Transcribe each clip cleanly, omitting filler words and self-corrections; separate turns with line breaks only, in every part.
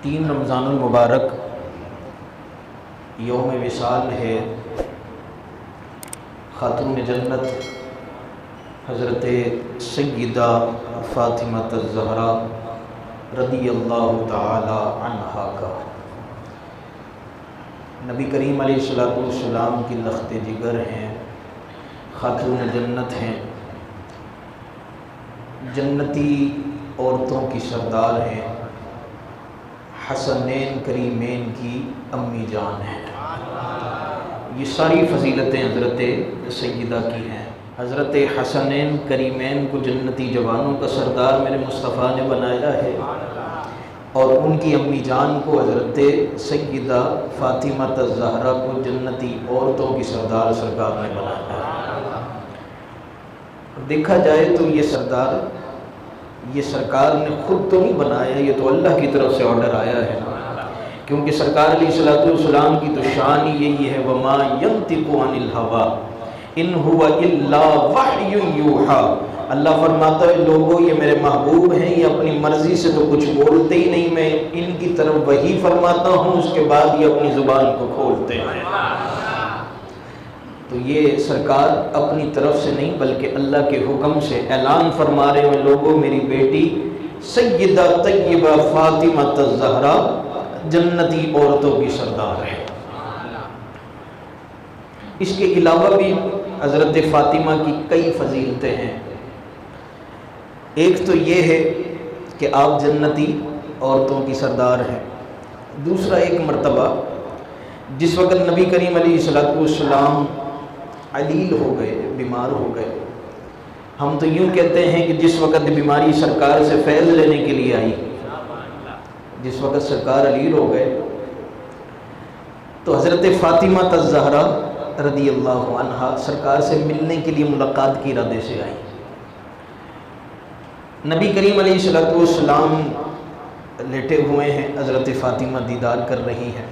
3 رمضان المبارک یوم وصال ہے خاتون جنت حضرت سیدہ فاطمہ الزہرا رضی اللہ تعالی عنہا کا۔ نبی کریم علیہ السلام کی لخت جگر ہیں، خاتون جنت ہیں، جنتی عورتوں کی سردار ہیں، حسنین کریمین کی امی جان ہیں۔ یہ ساری فضیلتیں حضرت سیدہ کی ہیں۔ حضرت حسنین کریمین کو جنتی جوانوں کا سردار میرے مصطفیٰ نے بنایا ہے، اور ان کی امی جان کو حضرت سیدہ فاطمہ الزہرا کو جنتی عورتوں کی سردار سرکار نے بنایا ہے۔ دیکھا جائے تو یہ سرکار نے خود تو نہیں بنایا، یہ تو اللہ کی طرف سے آرڈر آیا ہے، کیونکہ سرکار علیہ السلام کی تو شان ہی یہی ہے، وَمَا يَنْطِقُ عَنِ الْهَوَىٰ إِنْ هُوَ إِلَّا وَحْيٌ يُوحَىٰ۔ اللہ فرماتا ہے لوگوں یہ میرے محبوب ہیں، یہ اپنی مرضی سے تو کچھ بولتے ہی نہیں، میں ان کی طرف وحی فرماتا ہوں، اس کے بعد یہ اپنی زبان کو کھولتے ہیں۔ تو یہ سرکار اپنی طرف سے نہیں بلکہ اللہ کے حکم سے اعلان فرما رہے ہیں، لوگوں میری بیٹی سیدہ طیبہ فاطمہ الزہرا جنتی عورتوں کی سردار ہے۔ اس کے علاوہ بھی حضرت فاطمہ کی کئی فضیلتیں ہیں۔ ایک تو یہ ہے کہ آپ جنتی عورتوں کی سردار ہیں۔ دوسرا، ایک مرتبہ جس وقت نبی کریم علیہ السلام علیل ہو گئے، بیمار ہو گئے، ہم تو یوں کہتے ہیں کہ جس وقت بیماری سرکار سے فیض لینے کے لیے آئی، جس وقت سرکار علیل ہو گئے تو حضرت فاطمہ الزہرا رضی اللہ عنہا سرکار سے ملنے کے لیے ملاقات کی ارادے سے آئی۔ نبی کریم علیہ السلام لیٹے ہوئے ہیں، حضرت فاطمہ دیدار کر رہی ہیں۔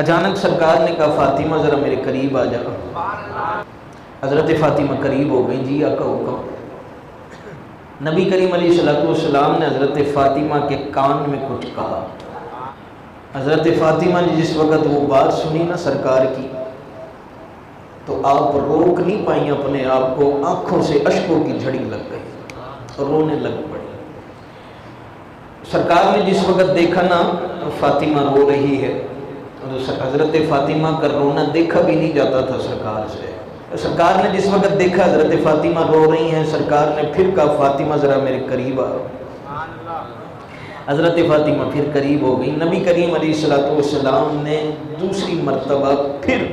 اچانک سرکار نے کہا فاطمہ ذرا میرے قریب آ جا۔ حضرت فاطمہ قریب ہو گئی، جی آقا حکم۔ نبی کریم علیہ السلام نے حضرت فاطمہ کے کان میں کچھ کہا۔ حضرت فاطمہ نے جس وقت وہ بات سنی نا سرکار کی، تو آپ روک نہیں پائیں اپنے آپ کو، آنکھوں سے اشکوں کی جھڑی لگ گئی اور رونے لگ پڑی۔ سرکار نے جس وقت دیکھا نا فاطمہ رو رہی ہے، حضرت فاطمہ کا رونا دیکھا بھی نہیں جاتا تھا سرکار سے۔ سرکار نے جس وقت دیکھا حضرت فاطمہ رو رہی ہیں، سرکار نے پھر کہا فاطمہ ذرا میرے قریب آ۔ حضرت فاطمہ پھر قریب ہو گئی۔ نبی کریم علیہ السلام نے دوسری مرتبہ پھر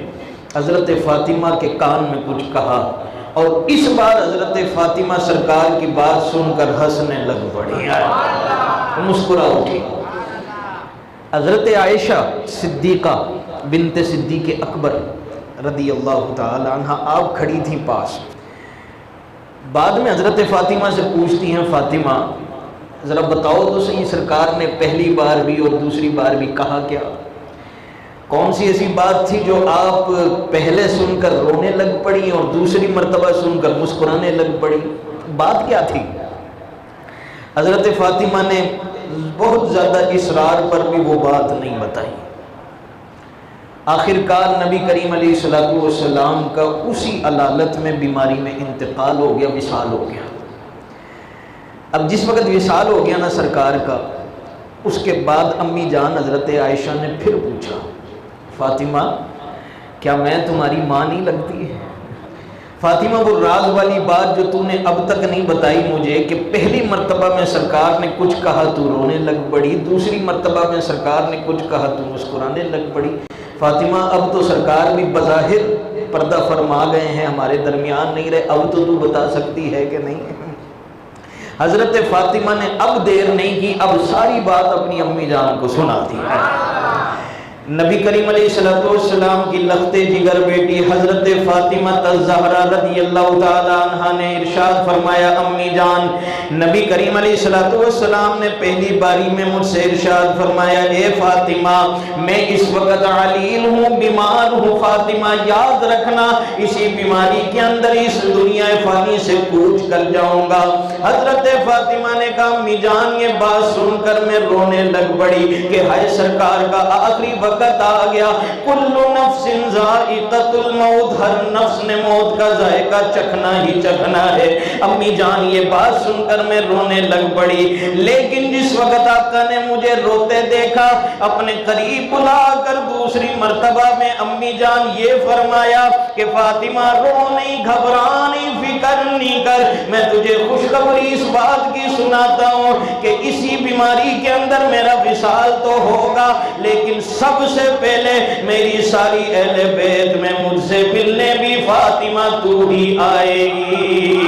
حضرت فاطمہ کے کان میں کچھ کہا، اور اس بار حضرت فاطمہ سرکار کی بات سن کر ہنسنے لگ پڑی، مسکرا اٹھی۔ حضرت عائشہ صدیقہ بنت صدیق اکبر رضی اللہ تعالی عنہ آپ کھڑی تھیں پاس۔ بعد میں حضرت فاطمہ سے پوچھتی ہیں فاطمہ ذرا بتاؤ تو صحیح، سرکار نے پہلی بار بھی اور دوسری بار بھی کہا کیا؟ کون سی ایسی بات تھی جو آپ پہلے سن کر رونے لگ پڑی اور دوسری مرتبہ سن کر مسکرانے لگ پڑی؟ بات کیا تھی؟ حضرت فاطمہ نے بہت زیادہ اصرار پر بھی وہ بات نہیں بتائی۔ آخر کار نبی کریم علیہ السلام کا اسی علالت میں بیماری میں انتقال ہو گیا، وصال ہو گیا۔ اب جس وقت وصال ہو گیا نا سرکار کا، اس کے بعد امی جان حضرت عائشہ نے پھر پوچھا فاطمہ کیا میں تمہاری ماں نہیں لگتی ہے؟ فاطمہ وہ راز والی بات جو تو نے اب تک نہیں بتائی مجھے، کہ پہلی مرتبہ میں سرکار نے کچھ کہا تو رونے لگ پڑی، دوسری مرتبہ میں سرکار نے کچھ کہا تو مسکرانے لگ پڑی۔ فاطمہ اب تو سرکار بھی بظاہر پردہ فرما گئے ہیں، ہمارے درمیان نہیں رہے، اب تو بتا سکتی ہے کہ نہیں؟ حضرت فاطمہ نے اب دیر نہیں کی، اب ساری بات اپنی امی جان کو سنا دی۔ نبی کریم علیہ السلام کی لخت جگر بیٹی حضرت فاطمہ الزہرا رضی اللہ تعالی عنہا نے ارشاد فرمایا، امی جان، نبی کریم علیہ السلام نے پہلی باری میں مجھ سے ارشاد فرمایا، اے فاطمہ میں اس وقت علیل ہوں، بیمار ہوں، فاطمہ یاد رکھنا اسی بیماری کے اندر اس دنیا فانی سے کوچ کر جاؤں گا۔ حضرت فاطمہ نے کہا، امی جان یہ بات سن کر میں رونے لگ پڑی کہ ہائے سرکار کا آخری وقت آ گیا، کل نفس ذائقۃ الموت، ہر نفس نے موت کا ذائقہ چکھنا ہی چکھنا ہے۔ امی جان یہ بات سن کر میں رونے لگ پڑی، لیکن جس وقت آقا نے مجھے روتے دیکھا اپنے قریب بلا کر دوسری مرتبہ میں امی جان یہ فرمایا کہ فاطمہ رو نہیں، گھبرا نہیں، فکر نہیں کر، میں تجھے خوشخبری اس بات کی سناتا ہوں کہ اسی بیماری کے اندر میرا وصال تو ہوگا، لیکن سب سے پہلے میری ساری اہل بیت میں مجھ سے ملنے بھی فاطمہ تو ہی آئے گی۔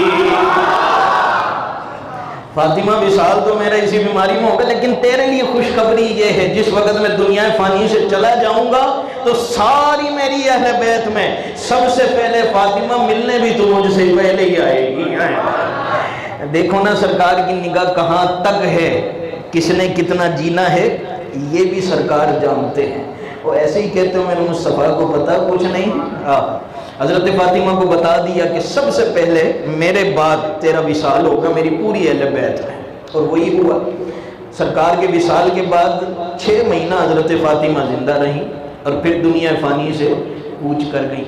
فاطمہ وصال تو میرا اسی بیماری میں ہوگا، لیکن تیرے لیے خوشخبری یہ ہے، جس وقت میں دنیا فانی سے چلا جاؤں گا تو ساری میری اہل بیت میں سب سے پہلے فاطمہ ملنے بھی تو مجھ سے پہلے ہی آئے گی۔ دیکھو نا سرکار کی نگاہ کہاں تک ہے، کس نے کتنا جینا ہے یہ بھی سرکار جانتے ہیں۔ وہ ایسے ہی کہتے ہو میرے مصطفیٰ کو پتا کچھ نہیں، حضرت فاطمہ کو بتا دیا کہ سب سے پہلے میرے بعد تیرا وصال ہوگا میری پوری اہل بیت میں، اور وہی ہوا۔ سرکار کے وصال کے بعد 6 مہینہ حضرت فاطمہ زندہ رہیں اور پھر دنیا فانی سے کوچ کر گئی۔